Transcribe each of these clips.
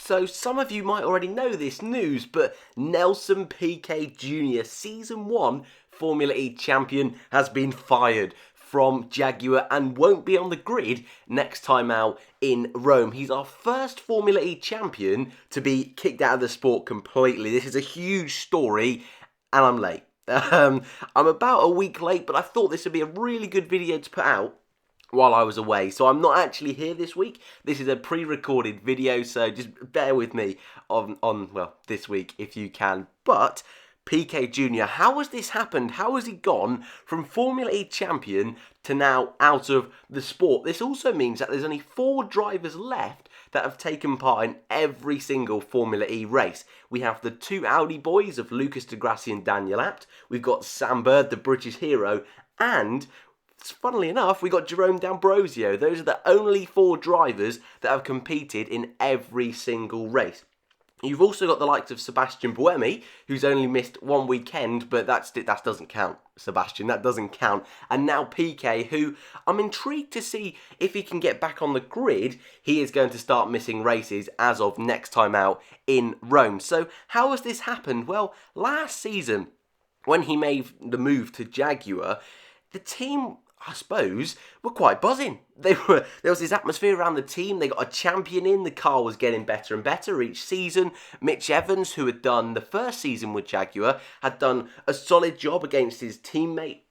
So some of you might already know this news, but Nelson Piquet Jr, Season 1 Formula E champion, has been fired from Jaguar and won't be on the grid next time out in Rome. He's our first Formula E champion to be kicked out of the sport completely. This is a huge story and I'm late. I'm about a week late, but I thought this would be a really good video to put out while I was away. So I'm not actually here this week. This is a pre-recorded video, so just bear with me on this week if you can. But Piquet Jr, how has this happened? How has he gone from Formula E champion to now out of the sport? This also means that there's only 4 drivers left that have taken part in every single Formula E race. We have the 2 Audi boys of Lucas Di Grassi and Daniel Abt. We've got Sam Bird, the British hero, and funnily enough, we got Jerome D'Ambrosio. Those are the only 4 drivers that have competed in every single race. You've also got the likes of Sebastian Buemi, who's only missed 1 weekend, but that doesn't count, Sebastian, that doesn't count. And now Piquet, who I'm intrigued to see if he can get back on the grid. He is going to start missing races as of next time out in Rome. So how has this happened? Well, last season, when he made the move to Jaguar, the team, I suppose, were quite buzzing. There was this atmosphere around the team. They got a champion in. The car was getting better and better each season. Mitch Evans, who had done the first season with Jaguar, had done a solid job against his teammate.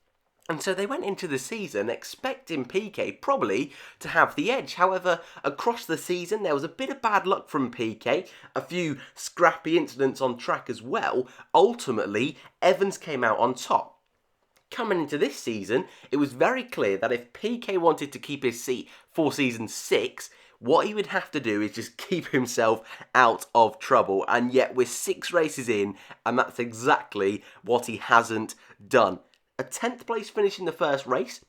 And so they went into the season expecting Piquet probably to have the edge. However, across the season, there was a bit of bad luck from Piquet. A few scrappy incidents on track as well. Ultimately, Evans came out on top. Coming into this season, it was very clear that if Piquet wanted to keep his seat for season 6, what he would have to do is just keep himself out of trouble. And yet we're 6 races in, and that's exactly what he hasn't done. A 10th place finish in the first race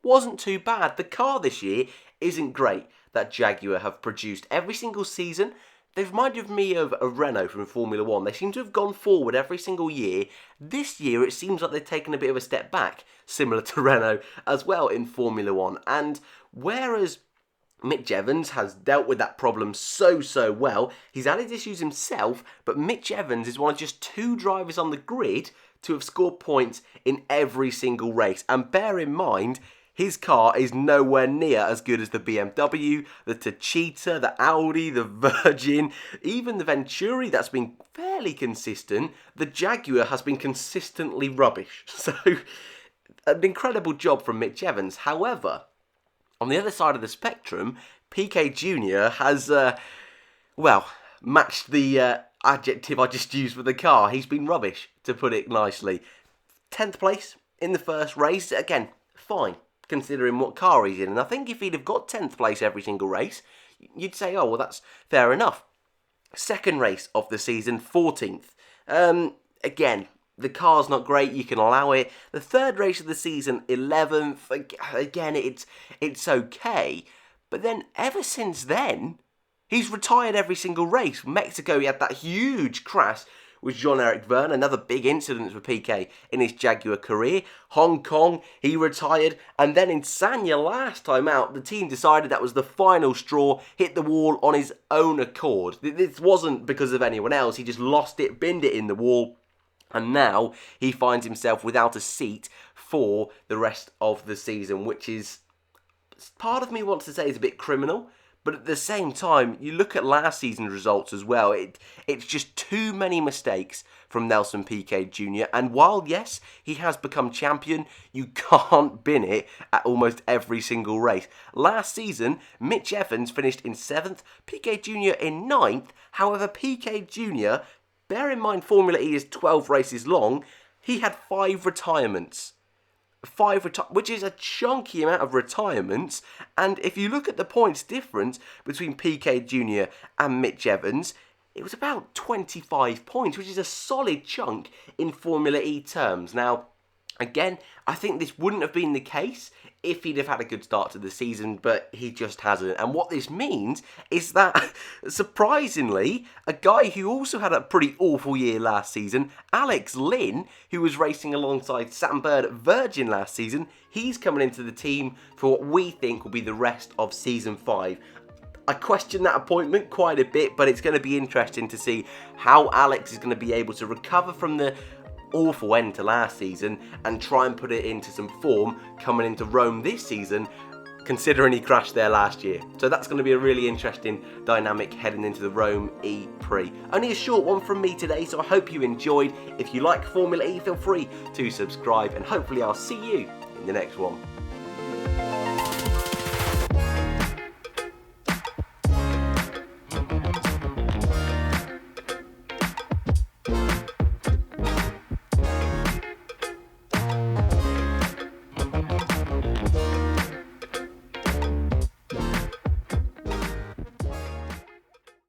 wasn't too bad. The car this year isn't great that Jaguar have produced every single season. They've reminded me of a Renault from Formula 1. They seem to have gone forward every single year. This year, it seems like they've taken a bit of a step back, similar to Renault as well in Formula 1. And whereas Mitch Evans has dealt with that problem so well, he's had his issues himself, but Mitch Evans is one of just 2 drivers on the grid to have scored points in every single race. And bear in mind, his car is nowhere near as good as the BMW, the Techeetah, the Audi, the Virgin, even the Venturi that's been fairly consistent. The Jaguar has been consistently rubbish. So, an incredible job from Mitch Evans. However, on the other side of the spectrum, Piquet Jr has, matched the adjective I just used for the car. He's been rubbish, to put it nicely. 10th place in the first race. Again, fine, considering what car he's in. And I think if he'd have got 10th place every single race, you'd say, oh, well, that's fair enough. Second race of the season, 14th. Again, the car's not great, you can allow it. The third race of the season, 11th. Again, it's okay. But then, ever since then, he's retired every single race. Mexico, he had that huge crash with Jean-Eric Vergne, another big incident for Piquet in his Jaguar career. Hong Kong, he retired. And then in Sanya, last time out, the team decided that was the final straw, hit the wall on his own accord. This wasn't because of anyone else. He just lost it, binned it in the wall. And now he finds himself without a seat for the rest of the season, which is, part of me wants to say, is a bit criminal. But at the same time, you look at last season's results as well, it's just too many mistakes from Nelson Piquet Jr. And while, yes, he has become champion, you can't bin it at almost every single race. Last season, Mitch Evans finished in 7th, Piquet Jr in 9th. However, Piquet Jr, bear in mind Formula E is 12 races long, he had 5 retirements. Which is a chunky amount of retirements. And if you look at the points difference between Piquet Jr and Mitch Evans, it was about 25 points, which is a solid chunk in Formula E terms. Now, again, I think this wouldn't have been the case if he'd have had a good start to the season, but he just hasn't. And what this means is that, surprisingly, a guy who also had a pretty awful year last season, Alex Lynn, who was racing alongside Sam Bird at Virgin last season, he's coming into the team for what we think will be the rest of Season 5. I question that appointment quite a bit, but it's going to be interesting to see how Alex is going to be able to recover from the awful end to last season and try and put it into some form coming into Rome this season, considering he crashed there last year. So that's going to be a really interesting dynamic heading into the Rome E-Prix. Only a short one from me today, so I hope you enjoyed. If you like Formula E, feel free to subscribe, and hopefully I'll see you in the next one.